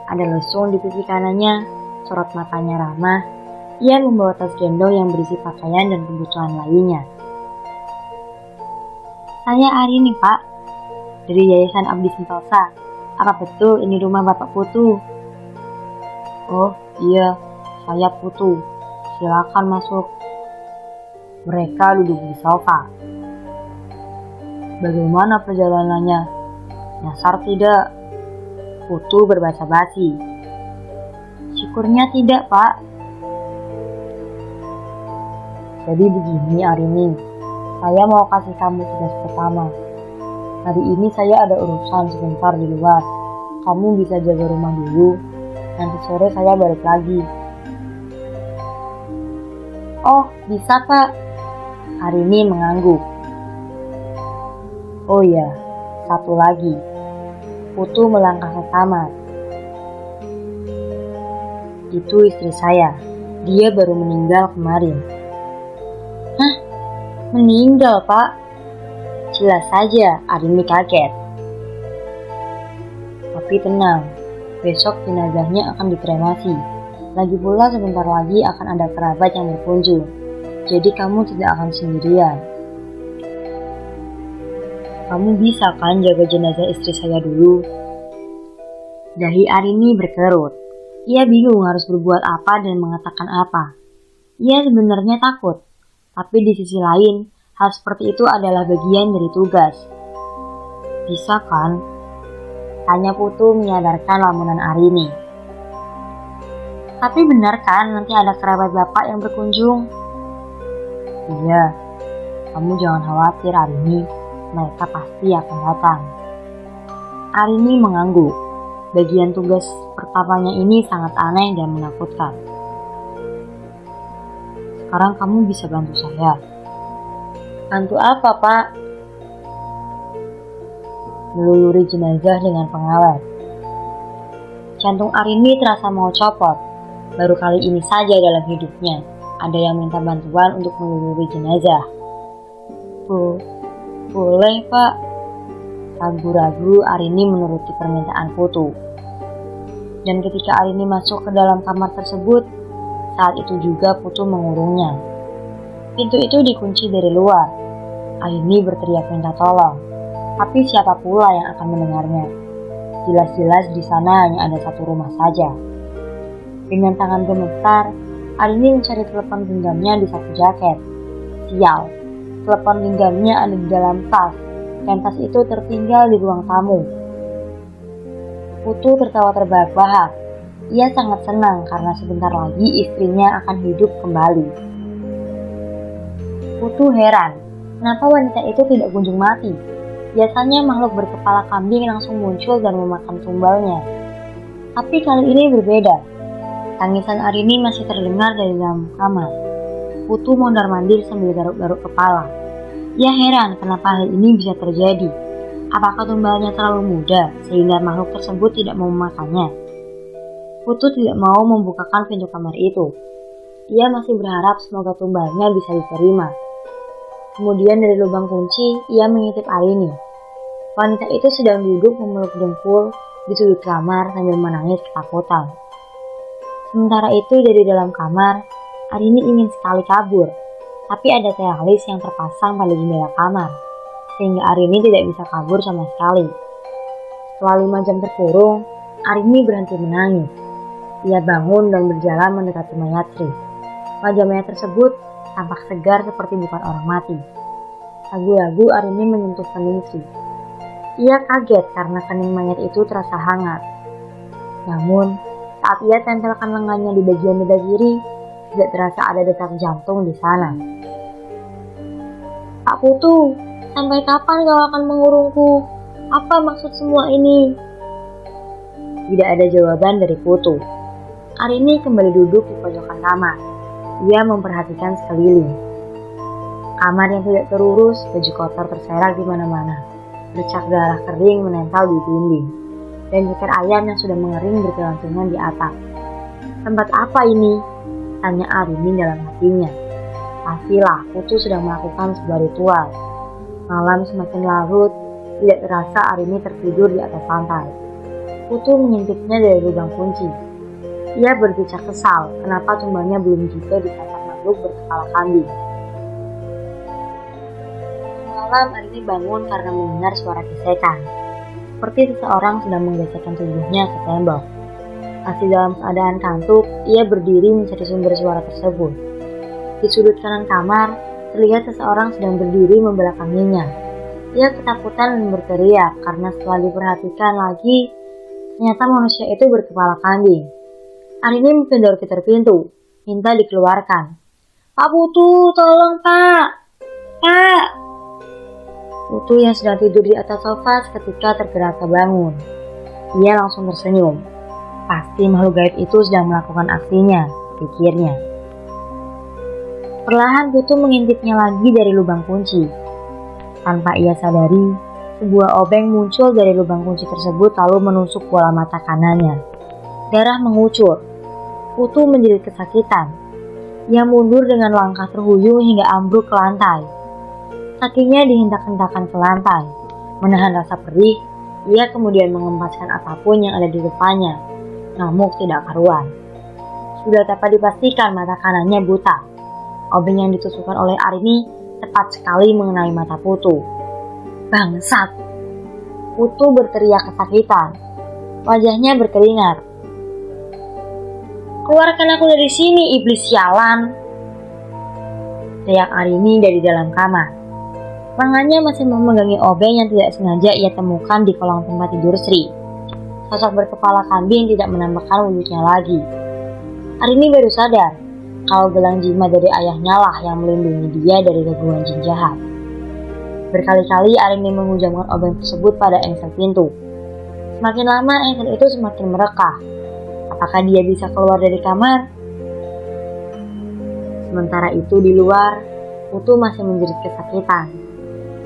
ada lesung di pipi kanannya, sorot matanya ramah. Ia membawa tas gendong yang berisi pakaian dan kebutuhan lainnya. Saya Arini, Pak, dari Yayasan Abdi Sentosa. Apa betul ini rumah Bapak Putu? Oh iya, saya Putu. Silakan masuk. Mereka duduk di sofa. Bagaimana perjalanannya? Nyasar tidak? Putu berbahasa basi. Syukurnya tidak, Pak. Jadi begini Arini, saya mau kasih kamu tugas pertama. Hari ini saya ada urusan sebentar di luar. Kamu bisa jaga rumah dulu. Nanti sore saya balik lagi. Oh, bisa Pak. Arini mengangguk. Oh iya, satu lagi. Putu melangkah ke kamar. Itu istri saya. Dia baru meninggal kemarin. Hah? Meninggal, Pak? Jelas saja, Arini kaget. Tapi tenang, besok jenazahnya akan dikremasi. Lagi pula sebentar lagi akan ada kerabat yang berkunjung. Jadi kamu tidak akan sendirian. Kamu bisa kan jaga jenazah istri saya dulu? Dahi Arini berkerut. Ia bingung harus berbuat apa dan mengatakan apa. Ia sebenarnya takut, tapi di sisi lain, hal seperti itu adalah bagian dari tugas. Bisa kan? Tanya Putu menyadarkan lamunan Arini. Tapi benar kan nanti ada kerabat bapak yang berkunjung? Iya, kamu jangan khawatir Arini, mereka pasti akan datang. Arini mengangguk. Bagian tugas pertamanya ini sangat aneh dan menakutkan. Sekarang kamu bisa bantu saya. Bantu apa, Pak? Meluluri jenazah dengan pengawet. Jantung Arini terasa mau copot. Baru kali ini saja dalam hidupnya ada yang minta bantuan untuk meluluri jenazah. Boleh, Pak. Ragu-ragu Arini menuruti permintaan Putu. Dan ketika Arini masuk ke dalam kamar tersebut, saat itu juga Putu mengurungnya. Pintu itu dikunci dari luar. Arini berteriak minta tolong, tapi siapa pula yang akan mendengarnya? Jelas-jelas di sana hanya ada satu rumah saja. Dengan tangan gemetar, Arini mencari telepon genggamnya di saku jaket. Sial, telepon genggamnya ada di dalam tas, dan tas itu tertinggal di ruang tamu. Putu tertawa terbahak-bahak. Ia sangat senang karena sebentar lagi istrinya akan hidup kembali. Putu heran, kenapa wanita itu tidak kunjung mati? Biasanya makhluk berkepala kambing langsung muncul dan memakan tumbalnya. Tapi kali ini berbeda. Tangisan Arini masih terdengar dari dalam kamar. Putu mondar-mandir sambil garuk-garuk kepala. Ia heran kenapa hal ini bisa terjadi. Apakah tumbalnya terlalu muda sehingga makhluk tersebut tidak mau memakannya? Putu tidak mau membukakan pintu kamar itu. Ia masih berharap semoga tumbalnya bisa diterima. Kemudian dari lubang kunci, ia mengintip Arini. Wanita itu sedang duduk memeluk dengkul di sudut kamar sambil menangis ketakutan. Sementara itu dari dalam kamar, Arini ingin sekali kabur, tapi ada teralis yang terpasang pada jendela kamar, sehingga Arini tidak bisa kabur sama sekali. Setelah 5 jam terkurung, Arini berhenti menangis. Ia bangun dan berjalan mendekati mayat Sri. Wajah mayat tersebut tampak segar seperti bukan orang mati. Ragu-ragu Arini menyentuh kening Sri. Ia kaget karena kening mayat itu terasa hangat. Namun, saat ia tempelkan lengannya di bagian dada kiri, tidak terasa ada detak jantung di sana. Pak Putu, sampai kapan kau akan mengurungku? Apa maksud semua ini? Tidak ada jawaban dari Putu. Arini kembali duduk di pojokan kamar. Ia memperhatikan sekeliling. Kamar yang tidak terurus, baju kotor terserak di mana-mana. Bercak darah kering menempel di dinding. Dan ceker ayam yang sudah mengering bergelantungan di atap. Tempat apa ini? Tanya Arini dalam hatinya. Pastilah Putu sedang melakukan sebuah ritual. Malam semakin larut, tidak terasa Arini tertidur di atas lantai. Putu mengintipnya dari lubang kunci. Ia bergejak kesal kenapa tumbalnya belum juga disantap makhluk berkepala kambing. Malam Arini bangun karena mendengar suara gesekan. Seperti seseorang sedang menggesekkan tubuhnya ke tembok. Masih dalam keadaan kantuk, ia berdiri mencari sumber suara tersebut. Di sudut kanan kamar, terlihat seseorang sedang berdiri membelakanginya. Ia ketakutan dan berteriak karena setelah diperhatikan lagi, ternyata manusia itu berkepala kambing. Arini mengendor-ketor pintu, minta dikeluarkan. Pak Putu, tolong Pak! Pak! Putu yang sedang tidur di atas sofa seketika tergerak terbangun. Ia langsung tersenyum. Pasti makhluk gaib itu sedang melakukan aksinya, pikirnya. Perlahan Putu mengintipnya lagi dari lubang kunci. Tanpa ia sadari, sebuah obeng muncul dari lubang kunci tersebut lalu menusuk bola mata kanannya. Darah mengucur. Putu menjerit kesakitan. Ia mundur dengan langkah terhuyung hingga ambruk ke lantai. Kakinya dihentak-hentakan ke lantai. Menahan rasa perih, ia kemudian mengempaskan apapun yang ada di depannya. Ngamuk tidak karuan. Sudah dapat dipastikan mata kanannya buta. Obeng yang ditusukkan oleh Arini tepat sekali mengenai mata Putu. Bangsat! Putu berteriak kesakitan. Wajahnya berkeringat. Keluarkan aku dari sini, iblis sialan! Teriak Arini dari dalam kamar. Tangannya masih memegangi obeng yang tidak sengaja ia temukan di kolong tempat tidur Sri. Sosok berkepala kambing tidak menampakkan wujudnya lagi. Arini baru sadar kalau gelang jimat dari ayahnya lah yang melindungi dia dari gangguan jin jahat. Berkali-kali Arini menghujamkan obeng tersebut pada engsel pintu. Semakin lama engsel itu semakin merekah. Apakah dia bisa keluar dari kamar? Sementara itu di luar, Putu masih menjerit kesakitan.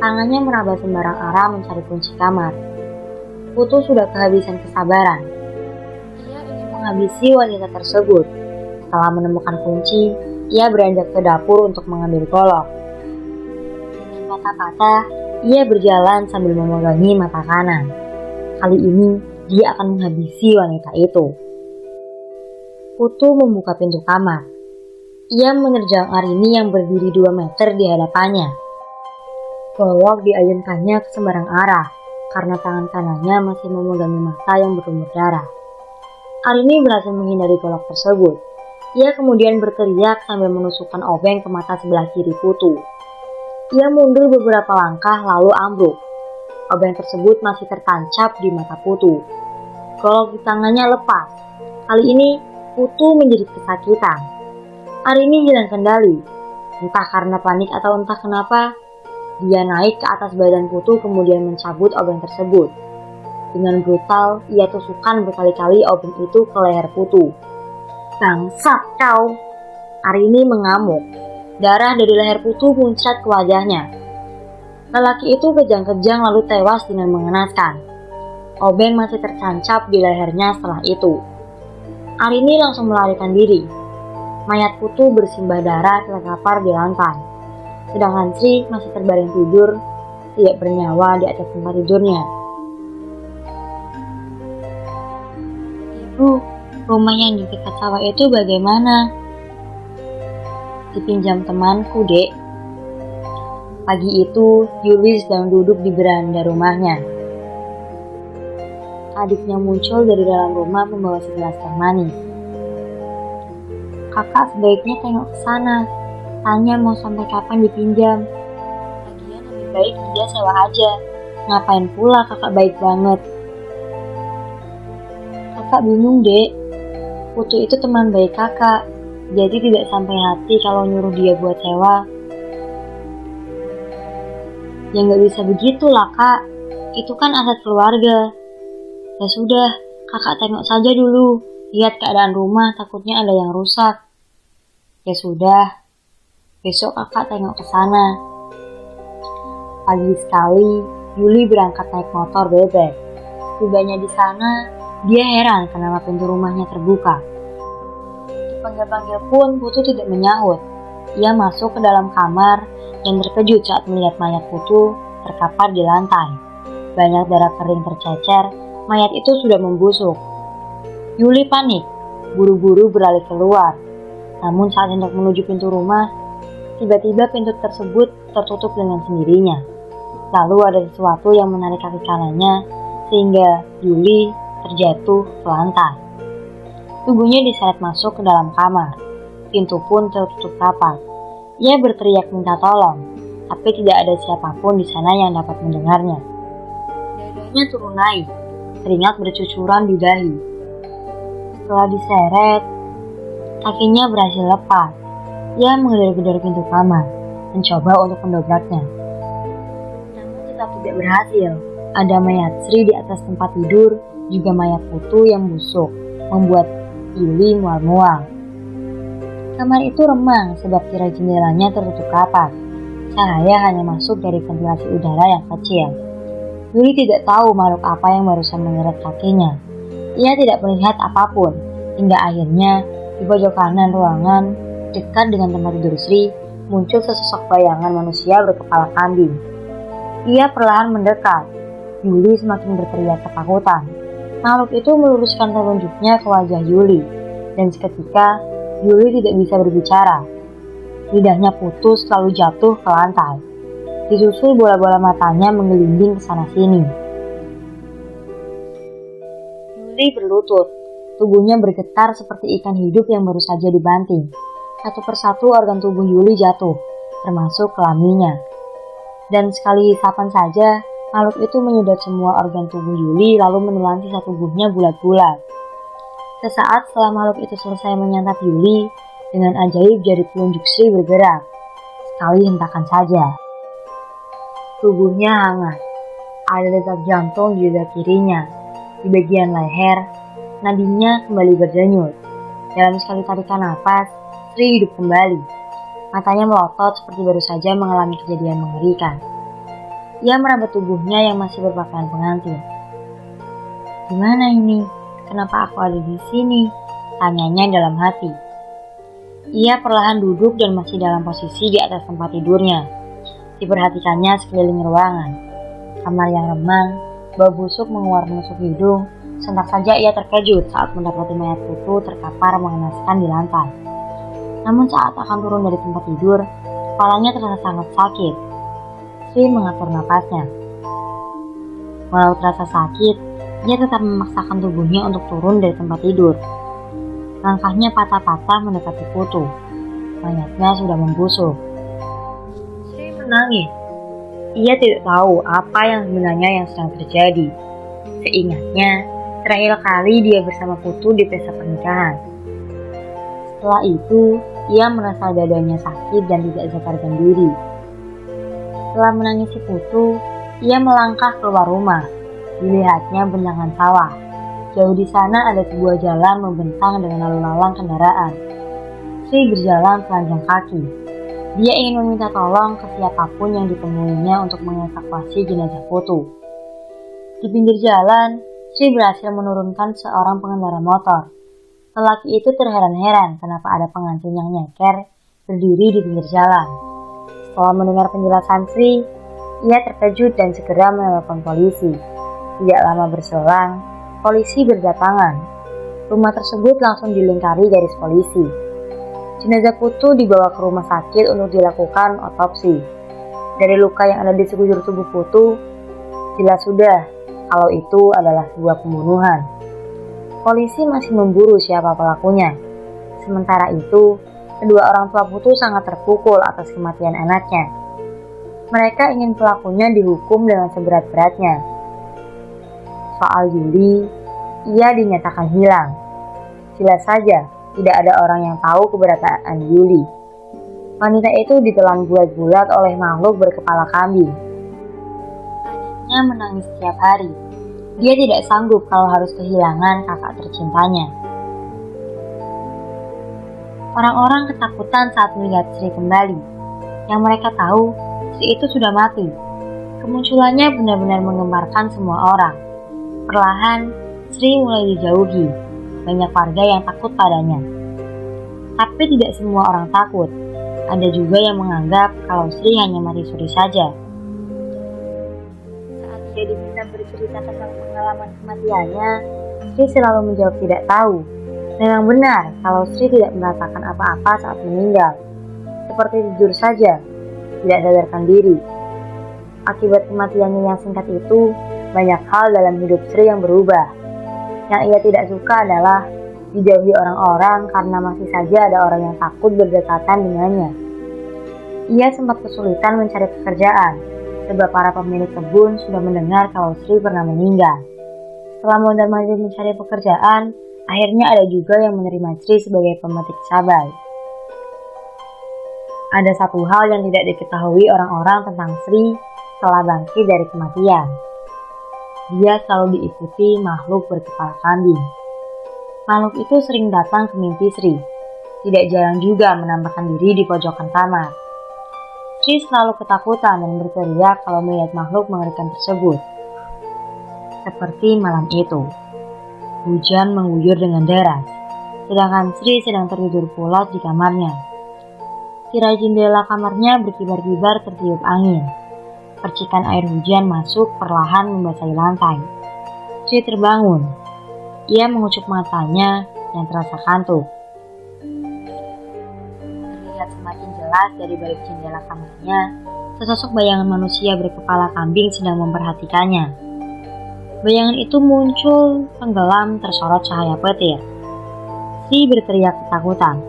Tangannya meraba sembarang arah mencari kunci kamar. Putu sudah kehabisan kesabaran. Ia ingin menghabisi wanita tersebut. Setelah menemukan kunci, ia beranjak ke dapur untuk mengambil golok. Dengan patah-patah, ia berjalan sambil memegangi mata kanan. Kali ini, dia akan menghabisi wanita itu. Putu membuka pintu kamar. Ia menerjang Arini yang berdiri 2 meter di hadapannya. Golok diayunkannya ke sembarang arah karena tangan kanannya masih memegangi mata yang berlumur darah. Arini berhasil menghindari golok tersebut. Ia kemudian berteriak sambil menusukkan obeng ke mata sebelah kiri Putu. Ia mundur beberapa langkah lalu ambruk. Obeng tersebut masih tertancap di mata Putu. Golok di tangannya lepas. Kali ini Putu menjerit kesakitan. Arini hilang kendali. Entah karena panik atau entah kenapa, dia naik ke atas badan Putu kemudian mencabut obeng tersebut. Dengan brutal, ia tusukkan berkali-kali obeng itu ke leher Putu. Bangsat kau! Arini mengamuk. Darah dari leher Putu muncrat ke wajahnya. Lelaki itu kejang-kejang lalu tewas dengan mengenaskan. Obeng masih tertancap di lehernya setelah itu. Arini langsung melarikan diri. Mayat Putu bersimbah darah terkapar di lantai. Sedangkan Sri masih terbaring tidur, tidak bernyawa di atas tempat tidurnya. Ibu, rumah yang di dekat sawah itu bagaimana? Dipinjam temanku, Dek. Pagi itu, Yuli sedang duduk di beranda rumahnya. Adiknya muncul dari dalam rumah membawa segelas teh manis. Kakak sebaiknya tengok ke sana. Tanya mau sampai kapan dipinjam. Lagian lebih baik dia sewa aja. Ngapain pula kakak baik banget. Kakak bingung, Dek. Putu itu teman baik kakak. Jadi tidak sampai hati kalau nyuruh dia buat sewa. Ya nggak bisa begitu lah, Kak. Itu kan aset keluarga. Ya sudah, kakak tengok saja dulu. Lihat keadaan rumah, takutnya ada yang rusak. Ya sudah. Besok kakak tengok ke sana. Pagi sekali, Yuli berangkat naik motor bebek. Tibanya di sana, dia heran kenapa pintu rumahnya terbuka. Dipanggil-panggil pun Putu tidak menyahut. Ia masuk ke dalam kamar dan terkejut saat melihat mayat Putu terkapar di lantai. Banyak darah kering tercecer, mayat itu sudah membusuk. Yuli panik, buru-buru beralih keluar. Namun saat hendak menuju pintu rumah, tiba-tiba pintu tersebut tertutup dengan sendirinya. Lalu ada sesuatu yang menarik kaki kanannya sehingga Yuli terjatuh ke lantai. Tubuhnya diseret masuk ke dalam kamar. Pintu pun tertutup rapat. Ia berteriak minta tolong, tapi tidak ada siapapun di sana yang dapat mendengarnya. Dadanya turun naik, keringat bercucuran di dahi. Setelah diseret, kakinya berhasil lepas. Ia menggedor-gedor pintu kamar, mencoba untuk mendobraknya. Namun tidak berhasil. Ada mayat Sri di atas tempat tidur, juga mayat Putu yang busuk, membuat Yuli mual-mual. Kamar itu remang sebab tirai jendelanya tertutup rapat. Cahaya hanya masuk dari ventilasi udara yang kecil. Yuli tidak tahu makhluk apa yang barusan menyeret kakinya. Ia tidak melihat apapun, hingga akhirnya di pojok kanan ruangan, dekat dengan tempat tidur Sri, muncul sesosok bayangan manusia berkepala kambing. Ia perlahan mendekat. Yuli semakin berteriak ketakutan. Makhluk itu meluruskan telunjuknya ke wajah Yuli, dan seketika Yuli tidak bisa berbicara. Lidahnya putus lalu jatuh ke lantai. Disusul bola-bola matanya menggelinding ke sana-sini. Yuli berlutut. Tubuhnya bergetar seperti ikan hidup yang baru saja dibanting. Satu persatu organ tubuh Yuli jatuh, termasuk kelaminnya. Dan sekali hisapan saja, makhluk itu menyedot semua organ tubuh Yuli lalu menelan sisa tubuhnya bulat-bulat. Sesaat setelah makhluk itu selesai menyantap Yuli, dengan ajaib jari telunjuk Sri bergerak. Sekali hentakan saja. Tubuhnya hangat. Ada detak jantung di dada kirinya. Di bagian leher, nadinya kembali berdenyut. Dalam sekali tarikan napas, Sri hidup kembali. Matanya melotot seperti baru saja mengalami kejadian mengerikan. Ia meraba tubuhnya yang masih berpakaian pengantin. Gimana ini? Kenapa aku ada di sini? Tanyanya dalam hati. Ia perlahan duduk dan masih dalam posisi di atas tempat tidurnya. Diperhatikannya sekeliling ruangan. Kamar yang remang, bau busuk menguar menusuk hidung. Sentak saja ia terkejut saat mendapati mayat Putu terkapar mengenaskan di lantai. Namun saat akan turun dari tempat tidur, kepalanya terasa sangat sakit. Sri mengatur napasnya. Walau terasa sakit, ia tetap memaksakan tubuhnya untuk turun dari tempat tidur. Langkahnya patah-patah mendekati Putu. Mayatnya sudah membusuk. Sri menangis. Ia tidak tahu apa yang sebenarnya yang sedang terjadi. Seingatnya, terakhir kali dia bersama Putu di pesta pernikahan. Setelah itu, ia merasa dadanya sakit dan tidak sadarkan diri. Setelah menangisi Putu, ia melangkah keluar rumah. Dilihatnya bentangan sawah. Jauh di sana ada sebuah jalan membentang dengan lalu lalang kendaraan. Sri berjalan telanjang kaki. Dia ingin meminta tolong ke siapapun yang ditemuinya untuk mengevakuasi jenazah Putu. Di pinggir jalan, Sri berhasil menurunkan seorang pengendara motor. Lelaki itu terheran-heran kenapa ada pengantin yang nyeker berdiri di pinggir jalan. Setelah mendengar penjelasan Sri, ia terkejut dan segera menelpon polisi. Tidak lama berselang, polisi berdatangan. Rumah tersebut langsung dilingkari garis polisi. Jenazah Putu dibawa ke rumah sakit untuk dilakukan otopsi. Dari luka yang ada di sekujur tubuh Putu, jelas sudah kalau itu adalah sebuah pembunuhan. Polisi masih memburu siapa pelakunya. Sementara itu, kedua orang tua Putu sangat terpukul atas kematian anaknya. Mereka ingin pelakunya dihukum dengan seberat-beratnya. Soal Yuli, ia dinyatakan hilang. Jelas saja, tidak ada orang yang tahu keberadaan Yuli. Wanita itu ditelan bulat-bulat oleh makhluk berkepala kambing. Adiknya menangis setiap hari. Dia tidak sanggup kalau harus kehilangan kakak tercintanya. Orang-orang ketakutan saat melihat Sri kembali. Yang mereka tahu, Sri itu sudah mati. Kemunculannya benar-benar menggemarkan semua orang. Perlahan, Sri mulai dijauhi. Banyak warga yang takut padanya. Tapi tidak semua orang takut. Ada juga yang menganggap kalau Sri hanya mati suri saja. Saat dia diminta bercerita tentang pengalaman kematiannya, Sri selalu menjawab tidak tahu. Memang benar kalau Sri tidak merasakan apa-apa saat meninggal. Seperti tidur saja, tidak sadarkan diri. Akibat kematiannya yang singkat itu, banyak hal dalam hidup Sri yang berubah. Yang ia tidak suka adalah dijauhi orang-orang karena masih saja ada orang yang takut berdekatan dengannya. Ia sempat kesulitan mencari pekerjaan, sebab para pemilik kebun sudah mendengar kalau Sri pernah meninggal. Setelah mondar-mandir mencari pekerjaan, akhirnya ada juga yang menerima Sri sebagai pemetik cabai. Ada satu hal yang tidak diketahui orang-orang tentang Sri, setelah bangkit dari kematian. Dia selalu diikuti makhluk berkepala kambing. Makhluk itu sering datang ke mimpi Sri. Tidak jarang juga menampakkan diri di pojokan kamar. Sri selalu ketakutan dan berteriak kalau melihat makhluk mengerikan tersebut. Seperti malam itu, hujan mengguyur dengan deras, sedangkan Sri sedang tertidur pulas di kamarnya. Tirai jendela kamarnya berkibar-kibar tertiup angin. Percikan air hujan masuk perlahan membasahi lantai. Sri terbangun. Ia mengucuk matanya yang terasa kantuk. Terlihat semakin jelas dari balik jendela kamarnya, sesosok bayangan manusia berkepala kambing sedang memperhatikannya. Bayangan itu muncul, tenggelam, tersorot cahaya petir. Sri berteriak ketakutan.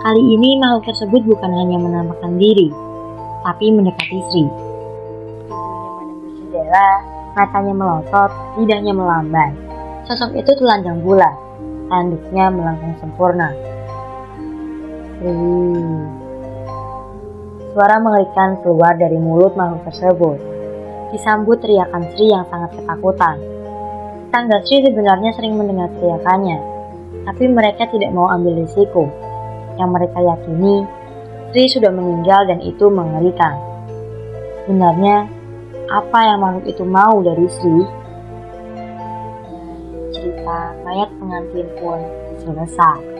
Kali ini makhluk tersebut bukan hanya menampakkan diri, tapi mendekati Sri. Jendela, matanya melotot, lidahnya melambai. Sosok itu telanjang bulat, tanduknya melengkung sempurna. Sri. Suara mengerikan keluar dari mulut makhluk tersebut. Disambut teriakan Sri yang sangat ketakutan. Tetangga Sri sebenarnya sering mendengar teriakannya, tapi mereka tidak mau ambil risiko. Yang mereka yakini, Sri sudah meninggal dan itu mengerikan. Sebenarnya, apa yang makhluk itu mau dari Sri? Cerita mayat pengantin pun selesai.